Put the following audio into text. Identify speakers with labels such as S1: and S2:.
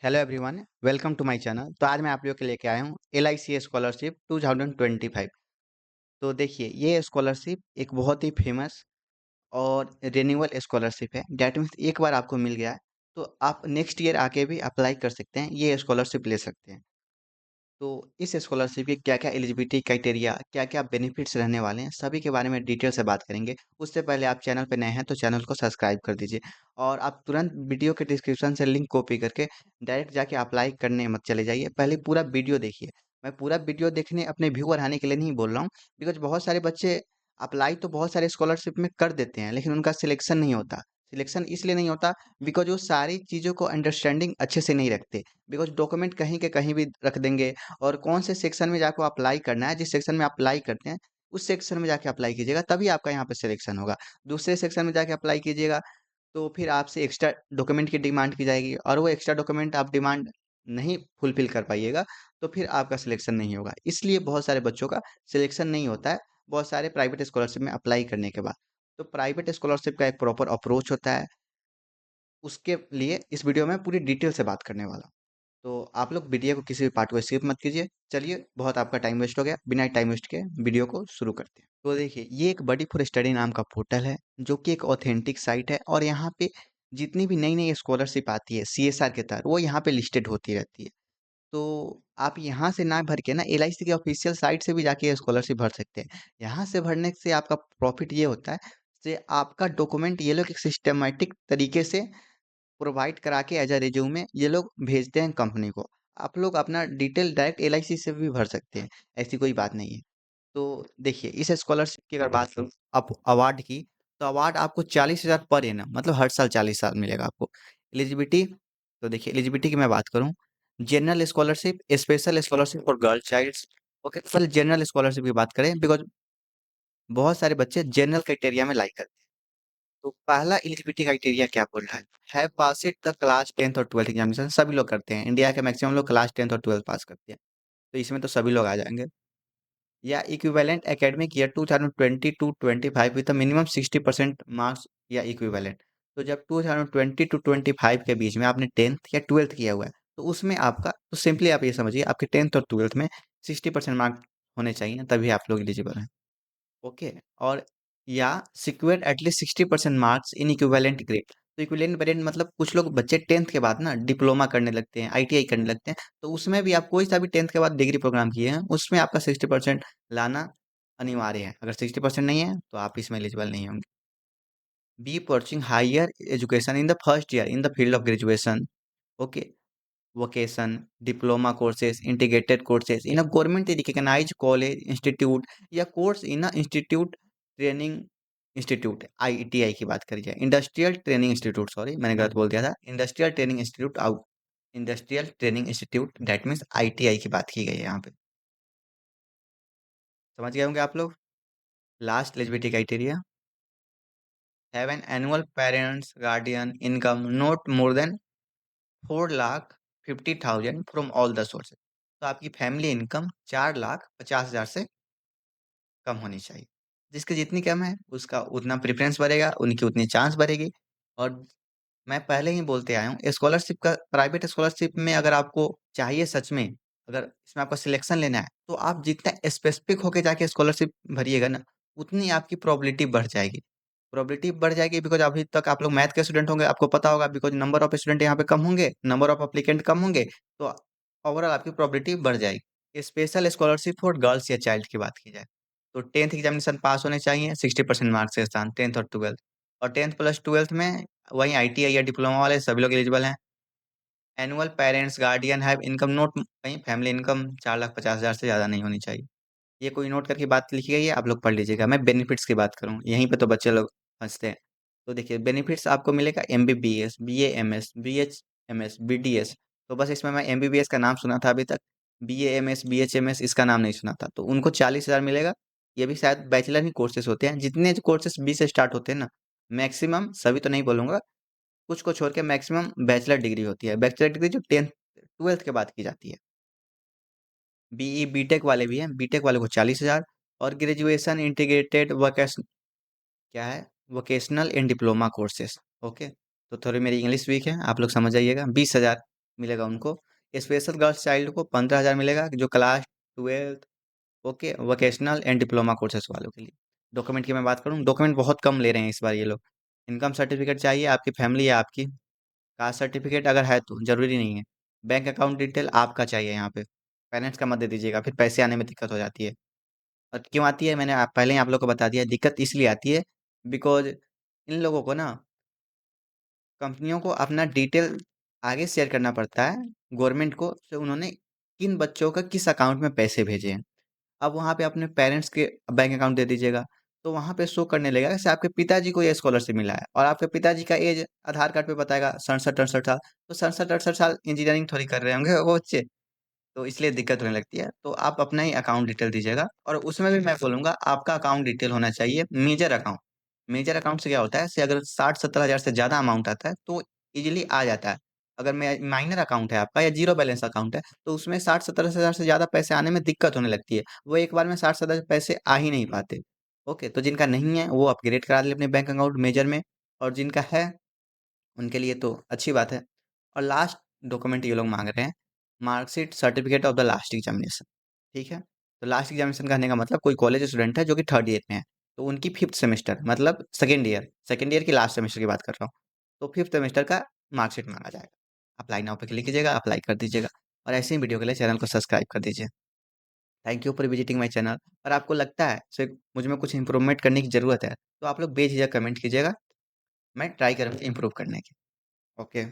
S1: Hello everyone, welcome to my channel. तो आज मैं आप लोगों के लेके आया हूँ LIC स्कॉलरशिप 2025। तो देखिए, ये स्कॉलरशिप एक बहुत ही फेमस और रिन्यूअल स्कॉलरशिप है। डैट मीन्स एक बार आपको मिल गया है तो आप नेक्स्ट ईयर आके भी अप्लाई कर सकते हैं, ये स्कॉलरशिप ले सकते हैं। तो इस स्कॉलरशिप के क्या-क्या एलिजिबिलिटी क्राइटेरिया, क्या-क्या बेनिफिट्स रहने वाले हैं, सभी के बारे में डिटेल से बात करेंगे। उससे पहले आप चैनल पे नए हैं तो चैनल को सब्सक्राइब कर दीजिए और आप तुरंत वीडियो के डिस्क्रिप्शन से लिंक कॉपी करके डायरेक्ट जाके अप्लाई करने मत चले जाइए। पहले पूरा वीडियो देखिए। मैं पूरा वीडियो देखने अपने व्यू बढ़ाने के लिए नहीं बोल रहा हूँ, बिकॉज़ बहुत सारे बच्चे अप्लाई तो बहुत सारे स्कॉलरशिप में कर देते हैं, लेकिन उनका सिलेक्शन नहीं होता। सिलेक्शन इसलिए नहीं होता बिकॉज़ वो सारी चीज़ों को अंडरस्टैंडिंग अच्छे से नहीं रखते। बिकॉज़ डॉक्यूमेंट कहीं के कहीं भी रख देंगे और कौन से सेक्शन में जाके अप्लाई करना है, जिस सेक्शन में अप्लाई करते हैं, उस सेक्शन में जाके अप्लाई कीजिएगा, तभी आपका यहाँ पे सिलेक्शन होगा। दूसरे सेक्शन में जाके अप्लाई कीजिएगा, तो फिर आपसे एक्स्ट्रा डॉक्यूमेंट की डिमांड की जाएगी और वो एक्स्ट्रा डॉक्यूमेंट आप डिमांड नहीं फुलफ़िल कर पाइएगा, तो फिर आपका सिलेक्शन नहीं होगा। इसलिए बहुत सारे बच्चों का सिलेक्शन नहीं होता है, बहुत सारे प्राइवेट स्कॉलरशिप में अप्लाई करने के बाद। तो प्राइवेट स्कॉलरशिप का एक प्रॉपर अप्रोच होता है, उसके लिए इस वीडियो में पूरी डिटेल से बात करने वाला हूँ। तो आप लोग वीडियो को किसी भी पार्ट को स्किप मत कीजिए। चलिए, बहुत आपका टाइम वेस्ट हो गया, बिना टाइम वेस्ट के वीडियो को शुरू करते हैं। तो देखिए, ये एक बडी फॉर स्टडी नाम का पोर्टल है, जो कि एक ऑथेंटिक साइट है और यहाँ पे जितनी भी नई-नई स्कॉलरशिप आती है CSR के तहत, वो यहाँ पे लिस्टेड होती रहती है। तो आप यहाँ से ना भर के ना LIC की ऑफिशियल साइट से भी जाके ये स्कॉलरशिप भर सकते हैं। यहाँ से भरने से आपका प्रॉफिट ये होता है, से आपका डॉक्यूमेंट ये लोग एक सिस्टमैटिक तरीके से प्रोवाइड करा के एज अ रिज्यूमे ये लोग भेजते हैं कंपनी को। आप लोग अपना डिटेल डायरेक्ट LIC से भी भर सकते हैं, ऐसी कोई बात नहीं है। तो देखिए, इस स्कॉलरशिप की अगर बात करूँ आप अवार्ड की, तो अवार्ड आपको 40,000 पर एनम मतलब हर साल 40,000 मिलेगा आपको। एलिजिबिलिटी, तो देखिए एलिजिबिलिटी की मैं बात करूँ, general scholarship, special scholarship for girl childs. Okay, पहले जनरल स्कॉलरशिप की बात करें बिकॉज़ बहुत सारे बच्चे जनरल क्राइटेरिया में लाइक करते हैं। तो पहला एलिजिबिलिटी क्राइटेरिया क्या बोल रहा है? हैव पासिड द क्लास 10th और 12th एग्जामिनेशन, सभी लोग करते हैं। इंडिया के मैक्सिमम लोग क्लास 10th और 12th पास करते हैं। तो इसमें तो सभी लोग आ जाएँगे। या equivalent academic year 2020-25 with a minimum 60% marks या इक्विवेलेंट। तो जब 2020 टू 25 के बीच में आपने 10th या 12th किया हुआ है, तो उसमें आपका तो सिंपली आप ये समझिए आपके 10th और 12th में 60% मार्क्स होने चाहिए, तभी आप लोग एलिजिबल हैं। ओके, और या secure at least 60% marks in equivalent grade. तो इक्विवेलेंट ग्रेड मतलब कुछ लोग बच्चे 10th के बाद ना डिप्लोमा करने लगते हैं, ITI करने लगते हैं, तो उसमें भी आप कोई सा भी 10th के बाद डिग्री प्रोग्राम किए हैं, उसमें आपका 60% लाना अनिवार्य है। अगर 60% नहीं है तो आप इसमें एलिजिबल नहीं होंगे। Be pursuing higher education in the first year in the field of graduation. Okay, vocation, diploma courses, integrated courses in a government recognised college, institute या course in a institute training institute, ITI की बात करी जाए, industrial training institute, sorry मैंने गलत बोल दिया था, industrial training institute out, industrial training institute that means ITI की बात की गई है यहाँ पे। समझ गए होंगे आप लोग। Last eligibility criteria, have an annual parents guardian income not more than 4,50,000 from all the sources. तो आपकी फैमिली इनकम 4,50,000 से कम होनी चाहिए। जिसकी जितनी कम है उसका उतना प्रेफ़रेंस बढ़ेगा, उनकी उतनी चांस बढ़ेगी। और मैं पहले ही बोलते आया हूँ, स्कॉलरशिप का प्राइवेट स्कॉलरशिप में अगर आपको चाहिए सच में, अगर इसमें आपका सिलेक्शन लेना है, तो आप जितना स्पेसिफ़िक होके जाके स्कॉलरशिप भरिएगा ना, उतनी आपकी प्रोबेबिलिटी बढ़ जाएगी। प्रोबेबिलिटी बढ़ जाएगी बिकॉज़ अभी तक आप लोग मैथ के स्टूडेंट होंगे, आपको पता होगा बिकॉज़ नंबर ऑफ स्टूडेंट यहाँ पे कम होंगे, नंबर ऑफ एप्लीकेंट कम होंगे, तो ओवरऑल आपकी प्रोबेबिलिटी बढ़ जाएगी। स्पेशल स्कॉलरशिप फॉर गर्ल्स या चाइल्ड की बात की जाए, तो 10th एग्ज़ामिनेशन पास होने चाहिए 60% मार्क्स के साथ 10th और 12th, और 10th प्लस 12th में वहीं ITI या डिप्लोमा वाले सभी लोग एलिजिबल हैं। Annual parents guardian have income not, कहीं फैमिली इनकम 4,50,000 से ज़्यादा नहीं होनी चाहिए। ये कोई नोट करके बात लिखी गई है, आप लोग पढ़ लीजिएगा। मैं बेनिफिट्स की बात करूँ, यहीं पे तो बच्चे लोग फँसते हैं। तो देखिए बेनिफिट्स आपको मिलेगा MBBS, BA-MS, BH-MS, BDS। तो बस इसमें मैं MBBS का नाम सुना था अभी तक, BA-MS, BH-MS इसका नाम नहीं सुना था। तो उनको 40,000 मिलेगा। ये भी शायद बैचलर ही कोर्सेज़ होते हैं। जितने कोर्सेज़ बी से स्टार्ट होते हैं ना, मैक्सिमम सभी तो नहीं बोलूँगा, कुछ को छोड़ के मैक्सिमम बैचलर डिग्री होती है। बैचलर डिग्री जो 10th 12th के बाद की जाती है। BE बीटेक वाले भी हैं, बीटेक वाले को 40,000 और ग्रेजुएशन इंटीग्रेटेड क्या है? Vocational and diploma courses. Okay, तो थोड़ी मेरी इंग्लिश वीक है, आप लोग समझ जाइएगा, 20,000। मिलेगा उनको। स्पेशल गर्ल्स चाइल्ड को 15,000 मिलेगा, जो class 12th, okay, vocational and diploma courses वालों के लिए। डॉक्यूमेंट की मैं बात करूँ, डॉक्यूमेंट बहुत कम ले रहे हैं इस बार ये लोग। इनकम सर्टिफिकेट चाहिए आपकी फैमिली या आपकी, कास्ट सर्टिफिकेट अगर है तो, जरूरी नहीं है। बैंक अकाउंट डिटेल आपका चाहिए यहाँ पे, पेरेंट्स का मत दे दीजिएगा, फिर पैसे आने में दिक्कत हो जाती है। और क्यों आती है, मैंने पहले ही आप लोग को बता दिया, दिक्कत इसलिए आती है बिकॉज इन लोगों को ना, कंपनियों को अपना डिटेल आगे शेयर करना पड़ता है गवर्नमेंट को, तो उन्होंने किन बच्चों का किस अकाउंट में पैसे भेजे हैं। अब वहाँ पे अपने पेरेंट्स के बैंक अकाउंट दे दीजिएगा, तो वहाँ पे शो करने लगेगा कि आपके पिताजी को ये स्कॉलरशिप मिला है, और आपके पिताजी का एज आधार कार्ड पे बताएगा 67-68 साल। तो 67-68 साल इंजीनियरिंग थोड़ी कर रहे होंगे वो बच्चे, तो इसलिए दिक्कत होने लगती है। तो आप अपना ही अकाउंट डिटेल दीजिएगा, और उसमें भी मैं बोलूँगा आपका अकाउंट डिटेल होना चाहिए मेजर अकाउंट। मेजर अकाउंट से क्या होता है, से अगर 60-70 हज़ार से ज़्यादा अमाउंट आता है तो ईज़िली आ जाता है। अगर माइनर अकाउंट है आपका या ज़ीरो बैलेंस अकाउंट है, तो उसमें 60-70 हज़ार से ज़्यादा पैसे आने में दिक्कत होने लगती है। वो एक बार में 60-70 पैसे आ ही नहीं पाते। ओके, तो जिनका नहीं है वो अपग्रेड करा लें अपने बैंक अकाउंट मेजर में, और जिनका है उनके लिए तो अच्छी बात है। और लास्ट डॉक्यूमेंट ये लोग मांग रहे हैं, marksheet certificate of the last examination. ठीक है, तो लास्ट एग्जामिनेशन कहने का मतलब कोई कॉलेज स्टूडेंट है जो कि थर्ड ईयर में है, तो उनकी फिफ्थ सेमेस्टर मतलब सेकेंड ईयर की लास्ट सेमेस्टर की बात कर रहा हूँ, तो फिफ्थ सेमेस्टर का मार्कशीट मांगा जाएगा। अप्लाई नाउ पे क्लिक कीजिएगा, अप्लाई कर दीजिएगा, और ऐसे ही वीडियो के लिए चैनल को सब्सक्राइब कर दीजिए। Thank you for visiting my channel. और आपको लगता है सिर्फ मुझ में कुछ इंप्रूवमेंट करने की ज़रूरत है, तो आप लोग बेझिझक कमेंट कीजिएगा, मैं ट्राई करूँगा इम्प्रूव करने की। ओके।